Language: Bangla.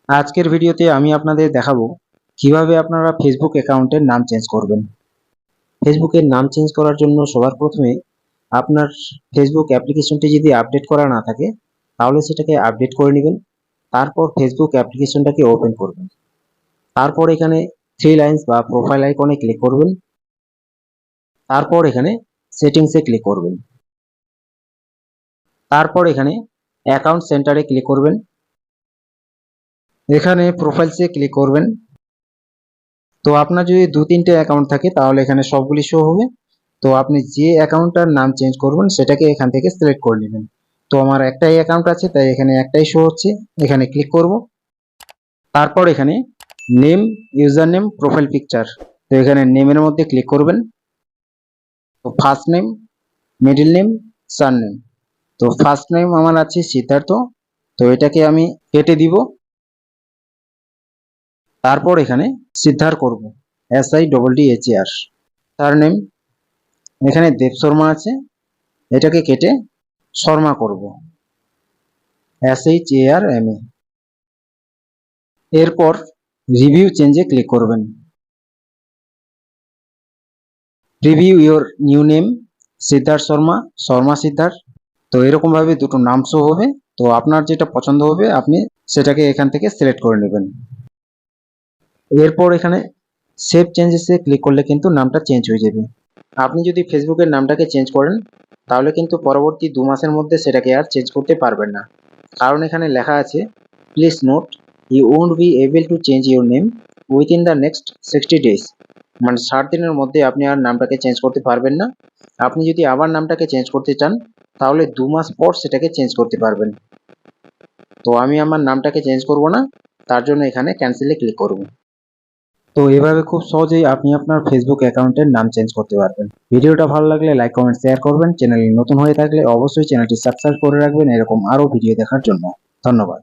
আজকের ভিডিওতে আমি আপনাদের দেখাবো কিভাবে আপনারা ফেসবুক অ্যাকাউন্টের নাম চেঞ্জ করবেন। ফেসবুকের নাম চেঞ্জ করার জন্য সবার প্রথমে আপনার ফেসবুক অ্যাপ্লিকেশনটি যদি আপডেট করা না থাকে তাহলে সেটাকে আপডেট করে নেবেন। তারপর ফেসবুক অ্যাপ্লিকেশনটাকে ওপেন করবেন। তারপর এখানে থ্রি লাইন্স বা প্রোফাইল আইকনে ক্লিক করবেন। তারপর এখানে সেটিংসে ক্লিক করবেন। তারপর এখানে অ্যাকাউন্ট সেন্টারে ক্লিক করবেন। এখানে প্রোফাইলসে ক্লিক করবেন। তো আপনার যদি 2-3টে অ্যাকাউন্ট থাকে তাহলে এখানে সবগুলি শো হবে। তো আপনি যে অ্যাকাউন্টটার নাম চেঞ্জ করবেন সেটাকে এখান থেকে সিলেক্ট করে নেবেন। তো আমার একটাই অ্যাকাউন্ট আছে তাই এখানে একটাই শো হচ্ছে, এখানে ক্লিক করব। তারপর এখানে name, user name, profile picture, তো এখানে নেমের মধ্যে ক্লিক করবেন। তো first name, middle name, surname. তো ফার্স্ট নেম আমার আছে সিদ্ধার্থ, তো এটাকে আমি কেটে দিব। তারপর এখানে সিদ্ধার করব, SIDDHER। সারনেম এখানে দেব শর্মা আছে, এটাকে কেটে শর্মা করব, SHARMA। এরপর রিভিউ চেঞ্জে ক্লিক করবেন। Preview your new name, Siddharth Sharma, Sharma Siddharth. তো এরকম ভাবে দুটো নাম শো হবে। তো আপনার যেটা পছন্দ হবে আপনি সেটাকে এখান থেকে সিলেক্ট করে নেবেন। এরপর এখানে সেভ চেঞ্জেসে ক্লিক করলে কিন্তু নামটা চেঞ্জ হয়ে যাবে। আপনি যদি ফেসবুকের নামটাকে চেঞ্জ করেন তাহলে কিন্তু পরবর্তী 2 মাসের মধ্যে সেটাকে আর চেঞ্জ করতে পারবেন না, কারণ এখানে লেখা আছে please note you won't be able to change your name within the next 60 days. মানে 60 দিনের মধ্যে আপনি আর নামটাকে চেঞ্জ করতে পারবেন না। আপনি যদি আবার নামটাকে চেঞ্জ করতে চান তাহলে 2 মাস পর সেটাকে চেঞ্জ করতে পারবেন। তো আমি আমার নামটাকে চেঞ্জ করব না, তার জন্য এখানে ক্যান্সেলে ক্লিক করব। তো এভাবে খুব সহজেই আপনি আপনার ফেসবুক অ্যাকাউন্টের নাম চেঞ্জ করতে পারবেন। ভিডিওটা ভালো লাগলে লাইক, কমেন্ট, শেয়ার করবেন। চ্যানেলে নতুন হয়ে থাকলে অবশ্যই চ্যানেলটি সাবস্ক্রাইব করে রাখবেন এরকম আরও ভিডিও দেখার জন্য। ধন্যবাদ।